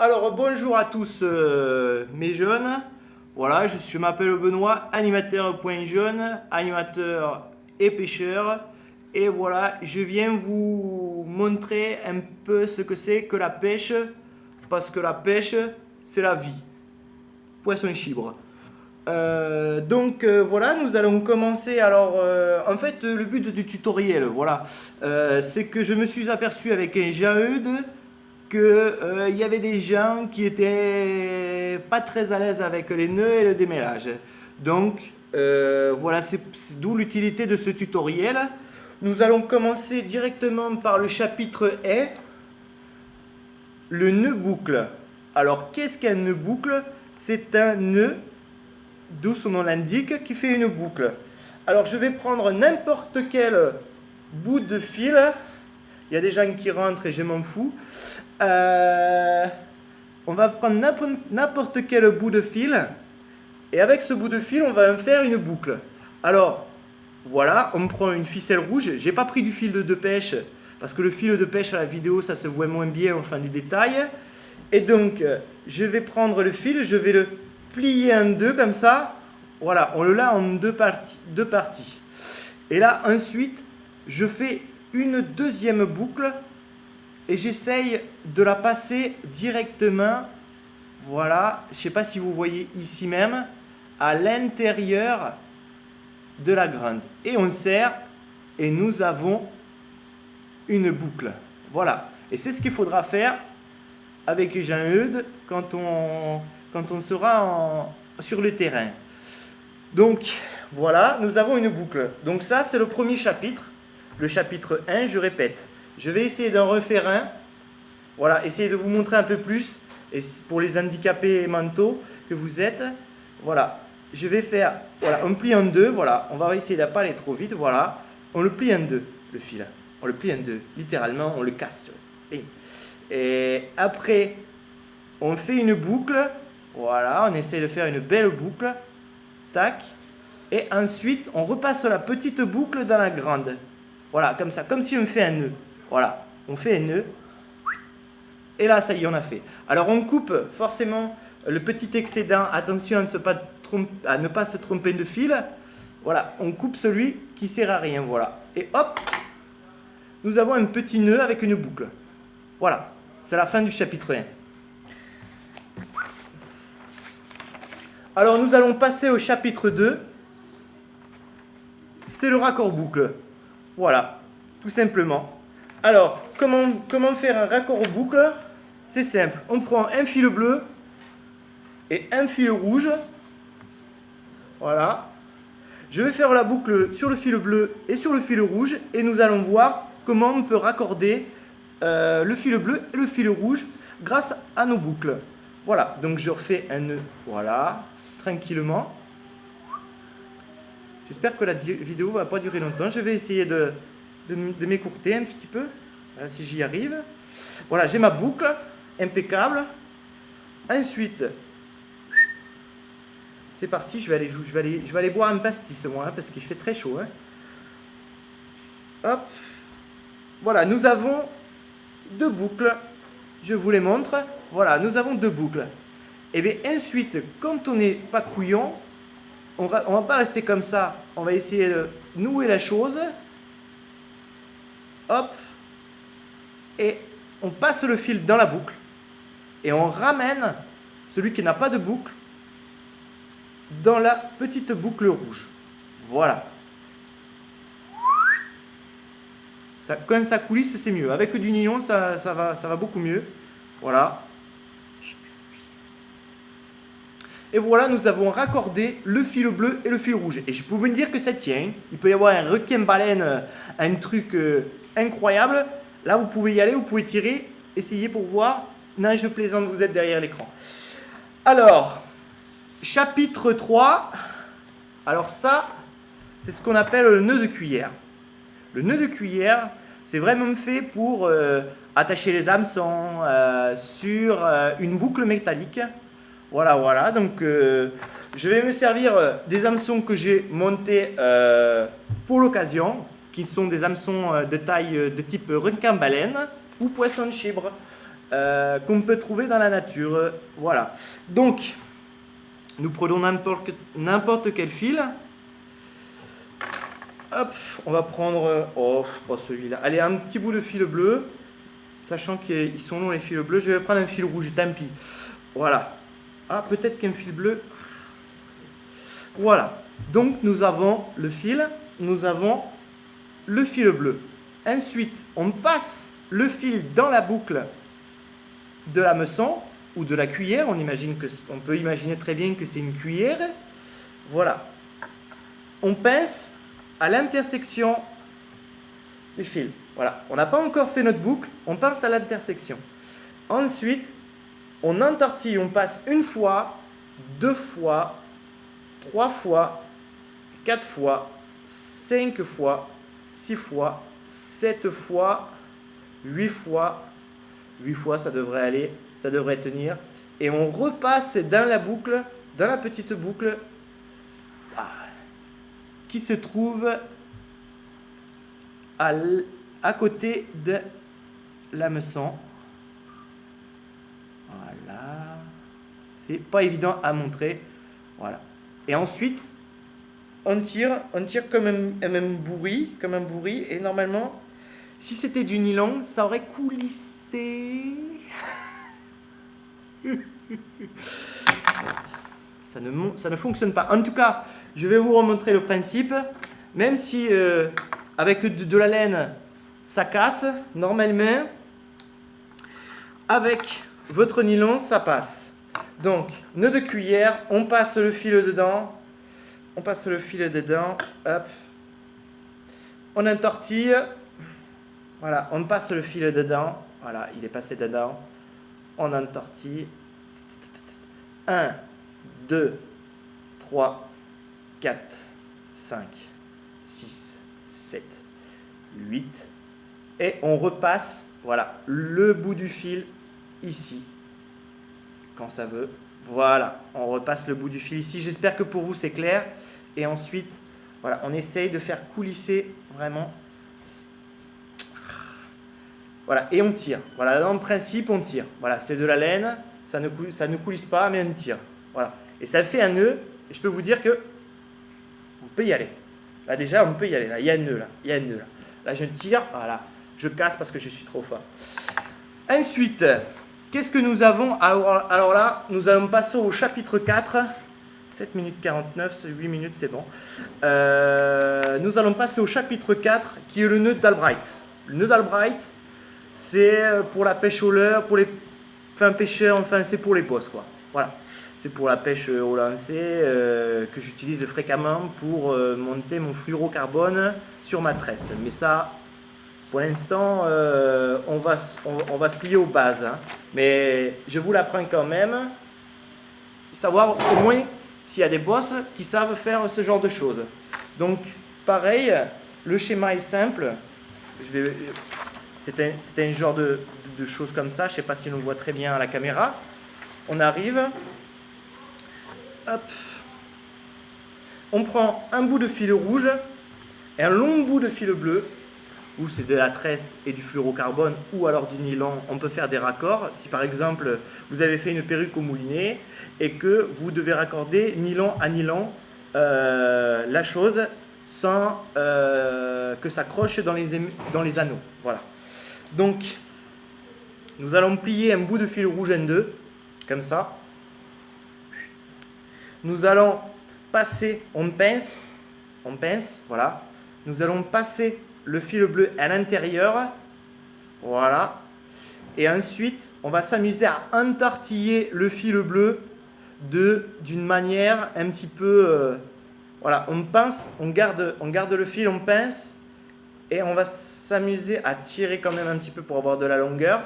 Alors bonjour à tous mes jeunes. Voilà, je m'appelle Benoît, animateur.jeune, animateur et pêcheur. Et voilà, je viens vous montrer un peu ce que c'est que la pêche, parce que la pêche, c'est la vie. Poisson chibre. Voilà, nous allons commencer. Alors, en fait, le but du tutoriel, voilà, c'est que je me suis aperçu avec un Jean-Eudes que il y avait des gens qui étaient pas très à l'aise avec les nœuds et le démêlage. Donc, voilà, c'est d'où l'utilité de ce tutoriel. Nous allons commencer directement par le chapitre E, le nœud boucle. Alors, qu'est-ce qu'un nœud boucle? C'est un nœud, d'où son nom l'indique, qui fait une boucle. Alors, je vais prendre n'importe quel bout de fil. Il y a des gens qui rentrent et je m'en fous. On va prendre n'importe quel bout de fil. Et avec ce bout de fil, on va en faire une boucle. Alors, voilà, on prend une ficelle rouge. J'ai pas pris du fil de pêche, parce que le fil de pêche à la vidéo, ça se voit moins bien, enfin du détail. Et donc, je vais prendre le fil, je vais le plier en deux comme ça. Voilà, on le l'a en deux parties. Et là, ensuite, je fais une deuxième boucle et j'essaye de la passer directement, voilà, je ne sais pas si vous voyez ici même, à l'intérieur de la grande. Et on serre et nous avons une boucle. Voilà, et c'est ce qu'il faudra faire avec Jean-Eudes quand on sera sur le terrain. Donc voilà, nous avons une boucle. Donc ça, c'est le premier chapitre. Le chapitre 1, je répète. Je vais essayer d'en refaire un. Voilà, essayer de vous montrer un peu plus. Et pour les handicapés mentaux que vous êtes, voilà. Je vais faire, voilà, on plie en deux. Voilà, on va essayer de ne pas aller trop vite. Voilà, on le plie en deux, le fil. On le plie en deux. Littéralement, on le casse. Et après, on fait une boucle. Voilà, on essaie de faire une belle boucle. Tac. Et ensuite, on repasse la petite boucle dans la grande. Voilà, comme ça, comme si on fait un nœud. Voilà, on fait un nœud. Et là, ça y est, on a fait. Alors, on coupe forcément le petit excédent. Attention à ne pas se tromper de fil. Voilà, on coupe celui qui ne sert à rien. Voilà. Et hop, nous avons un petit nœud avec une boucle. Voilà, c'est la fin du chapitre 1. Alors, nous allons passer au chapitre 2. C'est le raccord boucle. Voilà, tout simplement. Alors, comment faire un raccord boucle? C'est simple. On prend un fil bleu et un fil rouge. Voilà. Je vais faire la boucle sur le fil bleu et sur le fil rouge. Et nous allons voir comment on peut raccorder le fil bleu et le fil rouge grâce à nos boucles. Voilà, donc je refais un nœud. Voilà, tranquillement. J'espère que la vidéo ne va pas durer longtemps. Je vais essayer de m'écourter un petit peu, si j'y arrive. Voilà, j'ai ma boucle, impeccable. Ensuite, c'est parti, je vais aller boire un pastis, moi, parce qu'il fait très chaud. Hop. Voilà, nous avons deux boucles. Je vous les montre. Voilà, nous avons deux boucles. Et bien ensuite, quand on n'est pas couillon, on va pas rester comme ça. On va essayer de nouer la chose. Hop. Et on passe le fil dans la boucle. Et on ramène celui qui n'a pas de boucle dans la petite boucle rouge. Voilà. Ça, quand ça coulisse, c'est mieux. Avec du nylon, ça va beaucoup mieux. Voilà. Et voilà, nous avons raccordé le fil bleu et le fil rouge. Et je peux vous dire que ça tient. Il peut y avoir un requin-baleine, un truc incroyable. Là, vous pouvez y aller, vous pouvez tirer, essayer pour voir. Non, je plaisante, vous êtes derrière l'écran. Alors, chapitre 3. Alors ça, c'est ce qu'on appelle le nœud de cuillère. Le nœud de cuillère, c'est vraiment fait pour attacher les hameçons sur une boucle métallique. Voilà, donc je vais me servir des hameçons que j'ai montés pour l'occasion, qui sont des hameçons de taille de type requin-baleine ou poisson chibre. qu'on peut trouver dans la nature. Voilà. Donc, nous prenons n'importe quel fil. Hop, on va prendre, oh, pas celui-là. Allez, un petit bout de fil bleu. Sachant qu'ils sont longs les fils bleus, je vais prendre un fil rouge, tant pis. Voilà. Ah, peut-être qu'un fil bleu. Voilà. Donc, nous avons le fil, nous avons le fil bleu. Ensuite, on passe le fil dans la boucle de l'hameçon ou de la cuillère. On peut imaginer très bien que c'est une cuillère. Voilà. On pince à l'intersection du fil. Voilà. On n'a pas encore fait notre boucle, on pince à l'intersection. Ensuite, on entortille, on passe une fois, 2 fois, 3 fois, 4 fois, 5 fois, 6 fois, 7 fois, 8 fois. 8 fois, ça devrait aller, ça devrait tenir. Et on repasse dans la boucle, dans la petite boucle qui se trouve à côté de l'hameçon. Voilà. C'est pas évident à montrer. Voilà. Et ensuite, on tire comme un bourri, et normalement, si c'était du nylon, ça aurait coulissé. Ça ne fonctionne pas. En tout cas, je vais vous remontrer le principe. Même si avec de la laine, ça casse, normalement, avec votre nylon, ça passe. Donc, nœud de cuillère, on passe le fil dedans. On passe le fil dedans. Hop. On entortille. Voilà, on passe le fil dedans. Voilà, il est passé dedans. On entortille. 1, 2, 3, 4, 5, 6, 7, 8. Et on repasse, voilà, le bout du fil ici. Quand ça veut. Voilà, on repasse le bout du fil ici. J'espère que pour vous c'est clair. Et ensuite, voilà, on essaye de faire coulisser vraiment. Voilà, et on tire. Voilà, dans le principe, on tire. Voilà, c'est de la laine, ça ne coulisse pas, mais on tire. Voilà, et ça fait un nœud. Et je peux vous dire que on peut y aller. Là déjà, on peut y aller. Là, il y a un nœud là. Il y a un nœud là. Là, je tire. Voilà, je casse parce que je suis trop fort. Ensuite, qu'est-ce que nous avons? Alors là, nous allons passer au chapitre 4. 7 minutes 49, 8 minutes, c'est bon. Nous allons passer au chapitre 4, qui est le nœud d'Albright. Le nœud d'Albright, c'est pour la pêche au leurre, pour les fins pêcheurs, enfin, c'est pour les bosses, quoi. Voilà. C'est pour la pêche au lancer que j'utilise fréquemment pour monter mon fluorocarbone sur ma tresse. Mais ça, pour l'instant, on va se plier aux bases. Hein. Mais je vous l'apprends quand même. Savoir au moins s'il y a des bosses qui savent faire ce genre de choses. Donc, pareil, le schéma est simple. C'est un genre de choses comme ça. Je ne sais pas si on le voit très bien à la caméra. On arrive. Hop. On prend un bout de fil rouge et un long bout de fil bleu, ou c'est de la tresse et du fluorocarbone, ou alors du nylon. On peut faire des raccords. Si par exemple, vous avez fait une perruque au moulinet et que vous devez raccorder nylon à nylon la chose sans que ça croche dans les anneaux. Voilà. Donc, nous allons plier un bout de fil rouge en deux, comme ça. Nous allons passer, on pince, voilà. Nous allons passer le fil bleu à l'intérieur, voilà. Et ensuite, on va s'amuser à entortiller le fil bleu d'une manière un petit peu, voilà. On pince, on garde le fil, on pince, et on va s'amuser à tirer quand même un petit peu pour avoir de la longueur.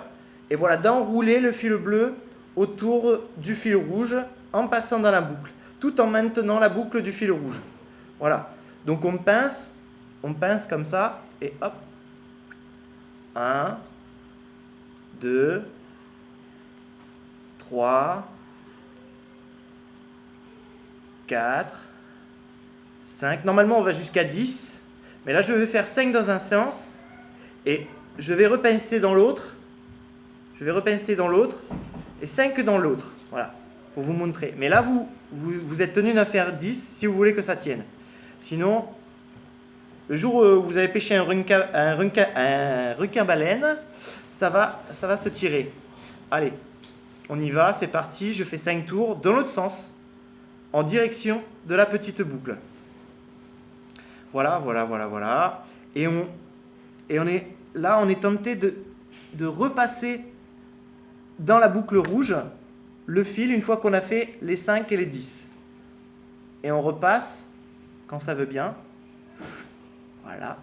Et voilà, d'enrouler le fil bleu autour du fil rouge en passant dans la boucle, tout en maintenant la boucle du fil rouge. Voilà. Donc on pince comme ça, et hop. 1, 2, 3, 4, 5. Normalement, on va jusqu'à 10. Mais là, je vais faire 5 dans un sens. Et je vais repincer dans l'autre. je vais repincer dans l'autre, et 5 dans l'autre, voilà, pour vous montrer. Mais là, vous êtes tenu d'en faire 10 si vous voulez que ça tienne. Sinon, le jour où vous avez pêché un requin-baleine, ça va se tirer. Allez, on y va, c'est parti, je fais 5 tours dans l'autre sens, en direction de la petite boucle. Voilà, voilà, voilà, voilà. Et on est là, on est tenté de repasser dans la boucle rouge le fil une fois qu'on a fait les 5 et les 10. Et on repasse quand ça veut bien. Voilà.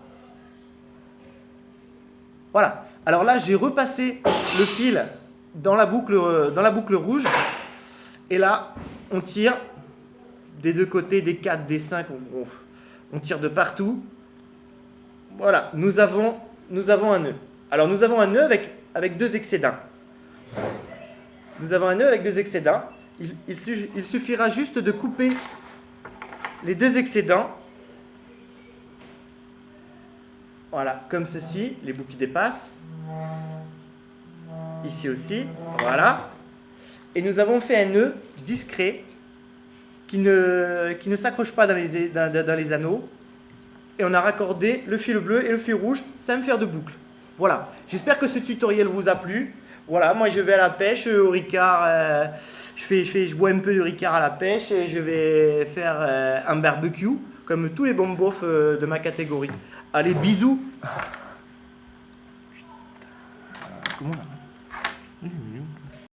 Voilà. Alors là, j'ai repassé le fil dans la boucle rouge. Et là, on tire des deux côtés, des 4, des 5. On tire de partout. Voilà. Nous avons un nœud. Alors, nous avons un nœud avec deux excédents. Nous avons un nœud avec deux excédents. Il suffira juste de couper les deux excédents. Voilà, comme ceci, les bouts qui dépassent. Ici aussi, voilà. Et nous avons fait un nœud discret qui ne s'accroche pas dans les anneaux. Et on a raccordé le fil bleu et le fil rouge sans faire de boucle. Voilà, j'espère que ce tutoriel vous a plu. Voilà, moi je vais à la pêche, au ricard, je bois un peu de ricard à la pêche et je vais faire un barbecue, comme tous les bons beaufs de ma catégorie. Allez, bisous. Comment on a